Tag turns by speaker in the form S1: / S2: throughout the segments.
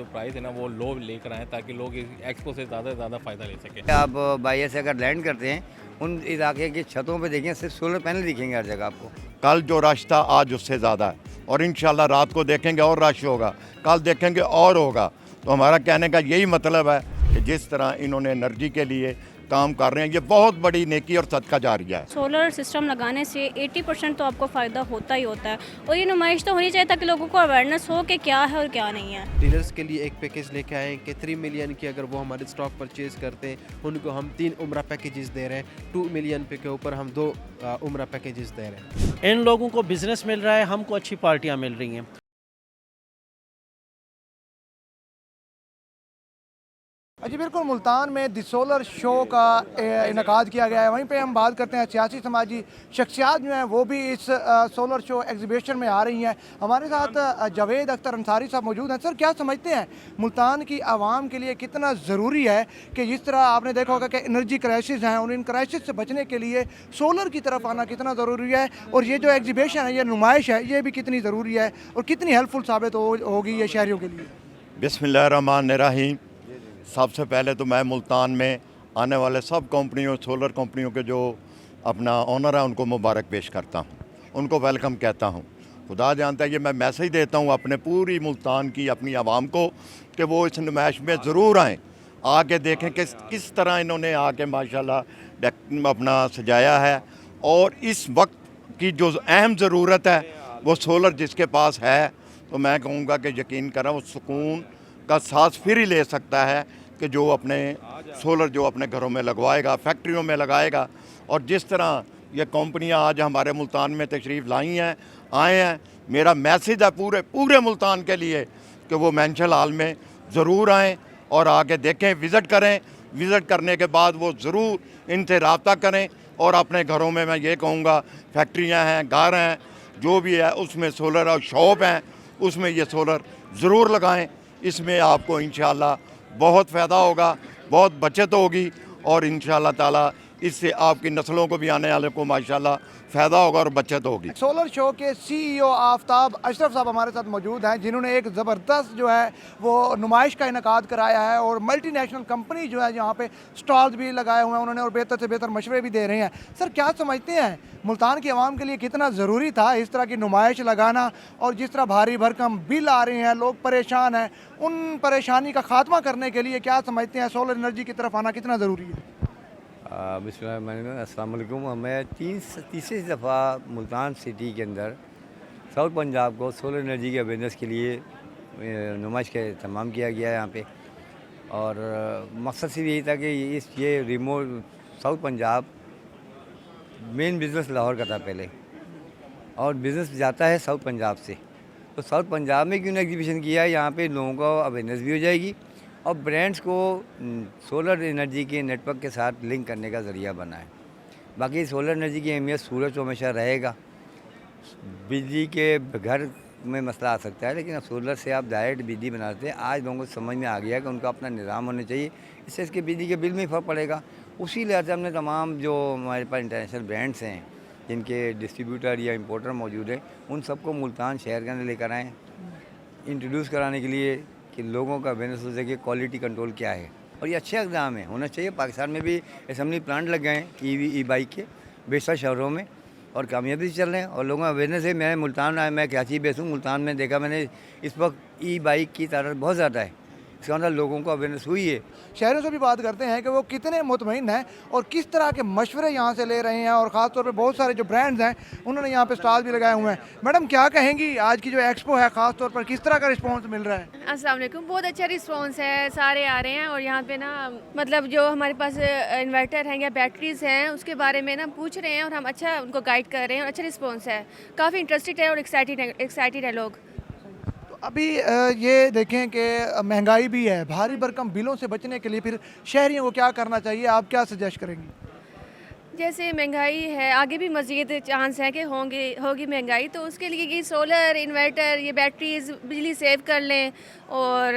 S1: Price है ना वो लो लेकर आएँ ताकि लोग इस एक्सपो से ज़्यादा फ़ायदा ले सकें।
S2: आप बाइया से अगर लैंड करते हैं उन इलाके की छतों पे देखें सिर्फ सोलर पैनल दिखेंगे हर जगह आपको।
S3: कल जो रश था आज उससे ज़्यादा है और इंशाल्लाह रात को देखेंगे और रश होगा, कल देखेंगे और होगा। तो हमारा कहने का यही मतलब है कि जिस तरह इन्होंने एनर्जी के लिए काम कर रहे हैं, ये बहुत बड़ी नेकी और सदका जारिया है।
S4: सोलर सिस्टम लगाने से 80% तो आपको फ़ायदा होता ही होता है और ये नुमाइश तो होनी चाहिए ताकि लोगों को अवेयरनेस हो कि क्या है और क्या नहीं है।
S5: डीलर्स के लिए एक पैकेज लेके आए हैं कि 3 मिलियन की अगर वो हमारे स्टॉक परचेज करते हैं उनको हम 3 उम्रा पैकेजेस दे रहे हैं। 2 मिलियन पे के ऊपर हम 2 उम्रा पैकेजेस दे रहे हैं।
S6: इन लोगों को बिजनेस मिल रहा है, हमको अच्छी पार्टियां मिल रही हैं।
S7: जी बिल्कुल, मुल्तान में द सोलर शो का इनकाद किया गया है। वहीं पे हम बात करते हैं सियासी समाजी शख्सियात जो हैं वो भी इस सोलर शो एग्जीबिशन में आ रही हैं। हमारे साथ जावेद अख्तर अंसारी साहब मौजूद हैं। सर, क्या समझते हैं मुल्तान की आवाम के लिए कितना ज़रूरी है कि जिस तरह आपने देखा होगा कि एनर्जी क्राइसिस हैं और इन क्राइसिस से बचने के लिए सोलर की तरफ आना कितना ज़रूरी है, और ये जो एग्जीबिशन है, ये नुमाइश है, ये भी कितनी ज़रूरी है और कितनी हेल्पफुल साबित होगी ये शहरियों के लिए?
S3: बिस्मिल्लाहिर्रहमानिर्रहीम। सबसे पहले तो मैं मुल्तान में आने वाले सब कंपनियों, सोलर कंपनियों के जो अपना ऑनर है उनको मुबारक पेश करता हूँ, उनको वेलकम कहता हूँ। खुदा जानता है, ये मैं मैसेज देता हूँ अपने पूरी मुल्तान की अपनी आवाम को कि वो इस नुमाइश में ज़रूर आएँ, आके देखें कि किस तरह इन्होंने आके माशाल्लाह अपना सजाया है। और इस वक्त की जो अहम ज़रूरत है वो सोलर जिसके पास है, तो मैं कहूँगा कि यकीन करें वो सुकून का सांस फिर ही ले सकता है कि जो अपने सोलर जो अपने घरों में लगवाएगा, फैक्ट्रियों में लगाएगा। और जिस तरह ये कंपनियां आज हमारे मुल्तान में तशरीफ़ लाई हैं, आए हैं, मेरा मैसेज है पूरे मुल्तान के लिए कि वो मेंशल हॉल में ज़रूर आएँ और आके देखें, विज़िट करें। विज़िट करने के बाद वो ज़रूर इनसे रब्ता करें और अपने घरों में मैं ये कहूँगा फैक्ट्रियाँ हैं, घर हैं, जो भी है उसमें सोलर और शॉप हैं उसमें ये सोलर ज़रूर लगाएँ। इसमें आपको इंशाअल्लाह बहुत फ़ायदा होगा, बहुत बचत होगी और इंशाअल्लाह ताला इससे आपकी नस्लों को भी आने वाले को माशाअल्लाह फ़ायदा होगा और बचत होगी।
S7: सोलर शो के CEO आफ्ताब अशरफ साहब हमारे साथ मौजूद हैं, जिन्होंने एक ज़बरदस्त जो है वो नुमाइश का इनकाद कराया है और मल्टीनेशनल कंपनी जो है यहाँ पे स्टॉल्स भी लगाए हुए हैं उन्होंने और बेहतर से बेहतर मशवरे भी दे रहे हैं। सर, क्या समझते हैं मुल्तान की आवाम के लिए कितना ज़रूरी था इस तरह की नुमाइश लगाना, और जिस तरह भारी भरकम बिल आ रहे हैं, लोग परेशान हैं, उन परेशानी का खात्मा करने के लिए क्या समझते हैं सोलर एनर्जी की तरफ आना कितना ज़रूरी है?
S2: अस्सलाम वालेकुम। मैं तीसरी दफ़ा मुल्तान सिटी के अंदर साउथ पंजाब को सोलर एनर्जी के अवेयरनेस के लिए नुमाइश का तमाम किया गया है यहाँ पे। और मकसद सिर्फ यही था कि ये remote south Punjab main business Lahore का था पहले, और बिज़नेस जाता है साउथ पंजाब से, तो साउथ पंजाब में क्यों ना एग्जीबिशन किया है, यहाँ पे लोगों को अवेयरनेस भी हो जाएगी और ब्रांड्स को सोलर एनर्जी के नेटवर्क के साथ लिंक करने का ज़रिया बना है। बाकी सोलर एनर्जी की अहमियत सूरज तो हमेशा रहेगा। बिजली के घर में मसला आ सकता है, लेकिन सोलर से आप डायरेक्ट बिजली बनाते हैं। आज लोगों को समझ में आ गया कि उनका अपना निज़ाम होना चाहिए, इससे इसके बिजली के बिल में फ़र्क पड़ेगा। उसी लिहाज से हमने तमाम जो हमारे पास इंटरनेशनल ब्रांड्स हैं जिनके डिस्ट्रीब्यूटर या इंपोर्टर मौजूद हैं, उन सबको मुल्तान शहर के अंदर लेकर आएँ इंट्रोड्यूस कराने के लिए कि लोगों का अवेयरनेस हो सके कि क्वालिटी कंट्रोल क्या है। और ये अच्छे इक़दाम है, होना चाहिए। पाकिस्तान में भी असेंबली प्लांट लग गए हैं ई बाइक के बेशतर शहरों में और कामयाबी से चल रहे हैं और लोगों का अवेयरनेस है। मैं मुल्तान आया, मैं कराची बेस हूँ, मुल्तान में देखा मैंने इस वक्त ई बाइक की तादाद बहुत ज़्यादा है, इसका मतलब लोगों को अवेयरनेस हुई है।
S7: शहरों से भी बात करते हैं कि वो कितने मुतमईन हैं और किस तरह के मशवरे यहाँ से ले रहे हैं, और ख़ास तौर पे बहुत सारे जो ब्रांड्स हैं उन्होंने यहाँ पे स्टॉल भी लगाए हुए हैं। मैडम, क्या कहेंगी आज की जो एक्सपो है ख़ास तौर पर किस तरह का रिस्पांस मिल रहा है?
S4: अस्सलाम वालेकुम। बहुत अच्छा रिस्पांस है, सारे आ रहे हैं और यहाँ पे ना मतलब जो हमारे पास इन्वर्टर हैं या बैटरीज हैं उसके बारे में ना पूछ रहे हैं और हम अच्छा उनको गाइड कर रहे हैं और अच्छा रिस्पांस है, काफ़ी इंटरेस्टेड है और एक्साइटेड है लोग।
S7: अभी ये देखें कि महंगाई भी है, भारी भरकम बिलों से बचने के लिए फिर शहरियों को क्या करना चाहिए, आप क्या सजेस्ट करेंगी?
S4: जैसे महंगाई है, आगे भी मज़ीद चांस है कि होगी महंगाई, तो उसके लिए ये सोलर इन्वर्टर, ये बैटरीज बिजली सेव कर लें और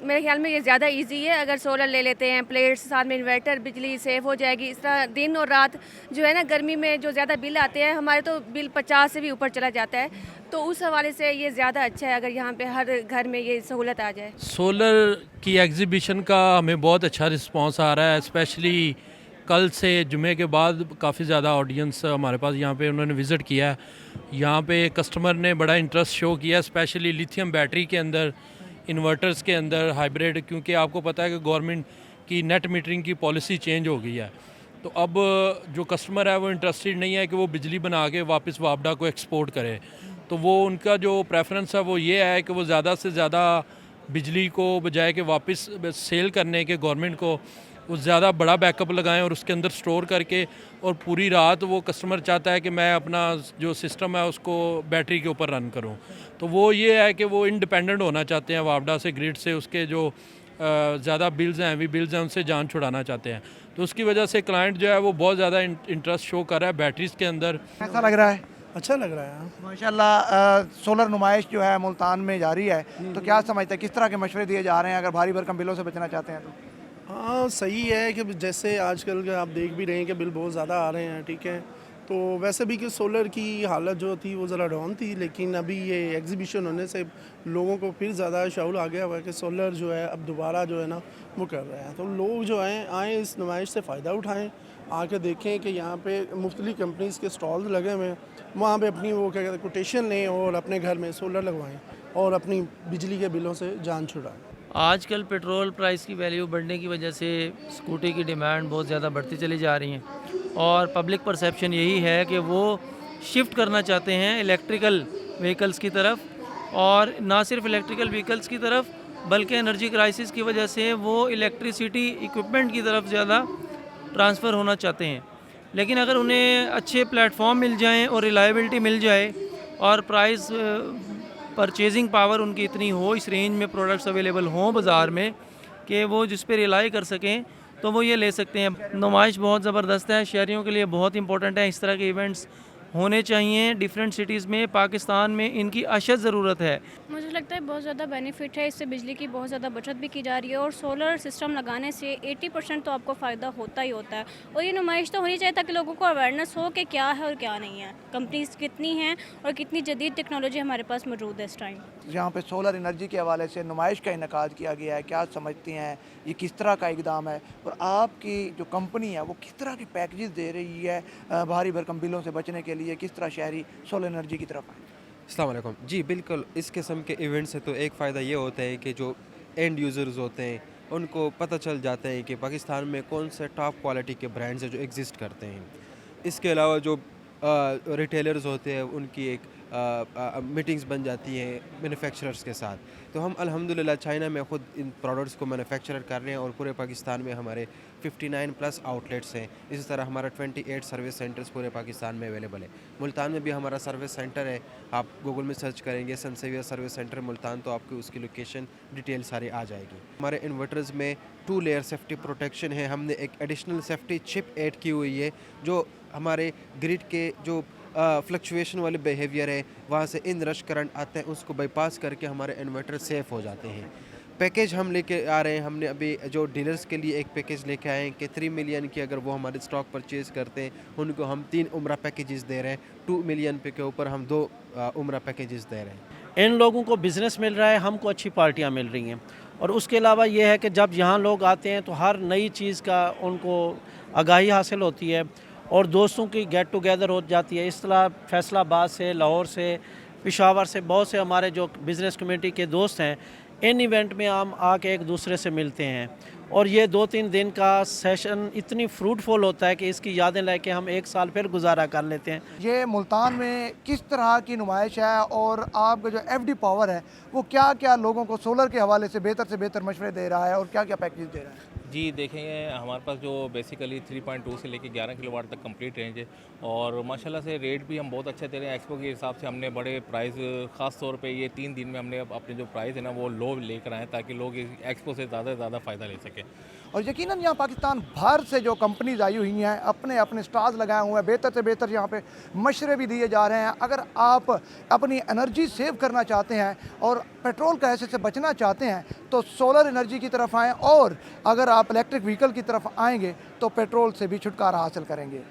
S4: मेरे ख्याल में ये ज़्यादा इजी है। अगर सोलर ले लेते हैं, प्लेट्स साथ में इन्वर्टर, बिजली सेव हो जाएगी। इस तरह दिन और रात जो है ना, गर्मी में जो ज़्यादा बिल आते हैं हमारे, तो बिल 50 से भी ऊपर चला जाता है, तो उस हवाले से ये ज़्यादा अच्छा है अगर यहाँ पे हर घर में ये सहूलत आ जाए।
S8: सोलर की एग्ज़िबिशन का हमें बहुत अच्छा रिस्पांस आ रहा है, स्पेशली कल से जुमे के बाद काफ़ी ज़्यादा ऑडियंस हमारे पास यहाँ पे उन्होंने विज़िट किया है। यहाँ पे कस्टमर ने बड़ा इंटरेस्ट शो किया, स्पेशली लिथियम बैटरी के अंदर, इन्वर्टर्स के अंदर, हाइब्रिड, क्योंकि आपको पता है कि गवर्नमेंट की नेट मीटरिंग की पॉलिसी चेंज हो गई है। तो अब जो कस्टमर है वो इंटरेस्टेड नहीं है कि वो बिजली बना के वापस वापडा को एक्सपोर्ट करे, तो वो उनका जो प्रेफरेंस है वो ये है कि वो ज़्यादा से ज़्यादा बिजली को बजाय के वापस सेल करने के गवर्नमेंट को वो ज़्यादा बड़ा बैकअप लगाएं और उसके अंदर स्टोर करके, और पूरी रात वो कस्टमर चाहता है कि मैं अपना जो सिस्टम है उसको बैटरी के ऊपर रन करूं। तो वो ये है कि वो इंडिपेंडेंट होना चाहते हैं वापडा से, ग्रिड से, उसके जो ज़्यादा बिल्स हैं, हैवी बिल्स हैं, उनसे जान छुड़ाना चाहते हैं। तो उसकी वजह से क्लाइंट जो है वो बहुत ज़्यादा इंटरेस्ट शो कर रहा है बैटरीज़ के अंदर।
S7: कैसा लग रहा है?
S9: अच्छा लग रहा है।
S7: माशाल्लाह सोलर नुमाइश जो है मुल्तान में जारी है, तो क्या समझते हैं किस तरह के मशवरे दिए जा रहे हैं अगर भारी भरकम बिलों से बचना चाहते हैं तो?
S9: हाँ सही है कि जैसे आजकल के आप देख भी रहे हैं कि बिल बहुत ज़्यादा आ रहे हैं, ठीक है। तो वैसे भी कि सोलर की हालत जो थी वो ज़रा डाउन थी, लेकिन अभी ये एग्जीबिशन होने से लोगों को फिर ज़्यादा शऊर आ गया हुआ है कि सोलर जो है अब दोबारा जो है ना वो कर रहे हैं। तो लोग जो हैं आएँ, इस नुमाइश से फ़ायदा उठाएँ, आके देखें कि यहाँ पे मुख्तलिफ़ कंपनीज़ के स्टॉल लगे हुए हैं, वहाँ पे अपनी वो क्या कहते हैं कोटेशन लें और अपने घर में सोलर लगवाएं और अपनी बिजली के बिलों से जान छुड़ाएं।
S10: आजकल पेट्रोल प्राइस की वैल्यू बढ़ने की वजह से स्कूटी की डिमांड बहुत ज़्यादा बढ़ती चली जा रही है, और पब्लिक परसेप्शन यही है कि वो शिफ्ट करना चाहते हैं इलेक्ट्रिकल व्हीकल्स की तरफ, और ना सिर्फ इलेक्ट्रिकल व्हीकल्स की तरफ बल्कि एनर्जी क्राइसिस की वजह से वो इलेक्ट्रिसिटी इक्विपमेंट की तरफ ज़्यादा ट्रांसफ़र होना चाहते हैं। लेकिन अगर उन्हें अच्छे प्लेटफॉर्म मिल जाएं और रिलायबिलिटी मिल जाए और प्राइस परचेजिंग पावर उनकी इतनी हो, इस रेंज में प्रोडक्ट्स अवेलेबल हों बाज़ार में कि वो जिस पे रिलाई कर सकें, तो वो ये ले सकते हैं। नुमाइश बहुत ज़बरदस्त है, शहरियों के लिए बहुत इंपॉर्टेंट है। इस तरह के इवेंट्स होने चाहिए डिफरेंट सिटीज़ में, पाकिस्तान में इनकी अशद ज़रूरत है।
S11: मुझे लगता है बहुत ज़्यादा बेनिफिट है, इससे बिजली की बहुत ज़्यादा बचत भी की जा रही है, और सोलर सिस्टम लगाने से 80% तो आपको फ़ायदा होता ही होता है। और ये नुमाइश तो होनी चाहिए ताकि लोगों को अवेयरनेस हो कि क्या है और क्या नहीं है, कंपनीज कितनी हैं और कितनी जदीद टेक्नोलॉजी हमारे पास मौजूद है इस टाइम।
S7: यहाँ पे सोलर एनर्जी के हवाले से नुमाइश का इनेकाद किया गया है, क्या समझती हैं ये किस तरह का इकदाम है, और आपकी जो कंपनी है वो किस तरह की पैकेजेस दे रही है भारी भरकम बिलों से बचने के लिए, किस तरह शहरी सोलर एनर्जी की तरफ आए?
S5: अस्सलाम वालेकुम जी, बिल्कुल इस किस्म के इवेंट से तो एक फ़ायदा ये होता है कि जो एंड यूज़र्स होते हैं उनको पता चल जाता है कि पाकिस्तान में कौन से टॉप क्वालिटी के ब्रांड्स हैं जो एग्जिस्ट करते हैं। इसके अलावा जो रिटेलर्स होते हैं उनकी एक मीटिंग्स बन जाती हैं मैन्युफैक्चरर्स के साथ। तो हम अल्हम्दुलिल्लाह चाइना में ख़ुद इन प्रोडक्ट्स को मैन्युफैक्चर कर रहे हैं, और पूरे पाकिस्तान में हमारे 59+ आउटलेट्स हैं। इसी तरह हमारा 28 सर्विस सेंटर्स पूरे पाकिस्तान में अवेलेबल है। मुल्तान में भी हमारा सर्विस सेंटर है, आप गूगल में सर्च करेंगे सनसेवियर सर्विस सेंटर मुल्तान, तो आपको उसकी लोकेशन डिटेल सारी आ जाएगी। हमारे इन्वर्टर्स में 2 लेयर सेफ्टी प्रोटेक्शन है। हमने एक एडिशनल सेफ्टी चिप ऐड की हुई है जो हमारे ग्रिड के जो फ्लक्चुएशन वाले बिहेवियर है, वहाँ से इन रश करंट आते हैं, उसको बाईपास करके हमारे इन्वर्टर सेफ़ हो जाते हैं। पैकेज हम लेके आ रहे हैं, हमने अभी जो डीलर्स के लिए एक पैकेज लेके आए हैं कि 3 मिलियन की अगर वो हमारे स्टॉक परचेज़ करते हैं उनको हम 3 उम्रा पैकेजेस दे रहे हैं। 2 मिलियन पे के ऊपर हम 2 उम्रा पैकेजेस दे रहे हैं।
S6: इन लोगों को बिज़नेस मिल रहा है, हमको अच्छी पार्टियाँ मिल रही हैं, और उसके अलावा ये है कि जब यहाँ लोग आते हैं तो हर नई चीज़ का उनको आगाही हासिल होती है, और दोस्तों की गेट टुगेदर हो जाती है। इस तरह फैसलाबाद से, लाहौर से, पेशावर से बहुत से हमारे जो बिज़नेस कम्युनिटी के दोस्त हैं, इन इवेंट में हम आके एक दूसरे से मिलते हैं, और ये 2-3 दिन का सेशन इतनी फ्रूटफुल होता है कि इसकी यादें लेके हम 1 साल फिर गुजारा कर लेते हैं।
S7: ये मुल्तान में किस तरह की नुमाइश है, और आपका जो FD पावर है वो क्या क्या लोगों को सोलर के हवाले से बेहतर मशवरे दे रहा है और क्या क्या पैकेज दे रहा है?
S1: जी देखें, हमारे पास जो बेसिकली 3.2 से लेके 11 किलोवाट तक कंप्लीट रेंज है, और माशाल्लाह से रेट भी हम बहुत अच्छे दे रहे हैं। एक्सपो के हिसाब से हमने बड़े प्राइस, ख़ास तौर पे ये 3 दिन में हमने अपने जो प्राइस है ना वो लो लेकर आए ताकि लोग इस एक्सपो से ज़्यादा से ज़्यादा फ़ायदा ले सकें।
S7: और यकीनन यहाँ पाकिस्तान भर से जो कंपनीज आई हुई हैं, अपने अपने स्टॉल्स लगाए हुए हैं, बेहतर से बेहतर यहाँ पे मशवरे भी दिए जा रहे हैं। अगर आप अपनी एनर्जी सेव करना चाहते हैं और पेट्रोल का ऐसे से बचना चाहते हैं तो सोलर एनर्जी की तरफ आएँ, और अगर आप इलेक्ट्रिक व्हीकल की तरफ आएंगे तो पेट्रोल से भी छुटकारा हासिल करेंगे।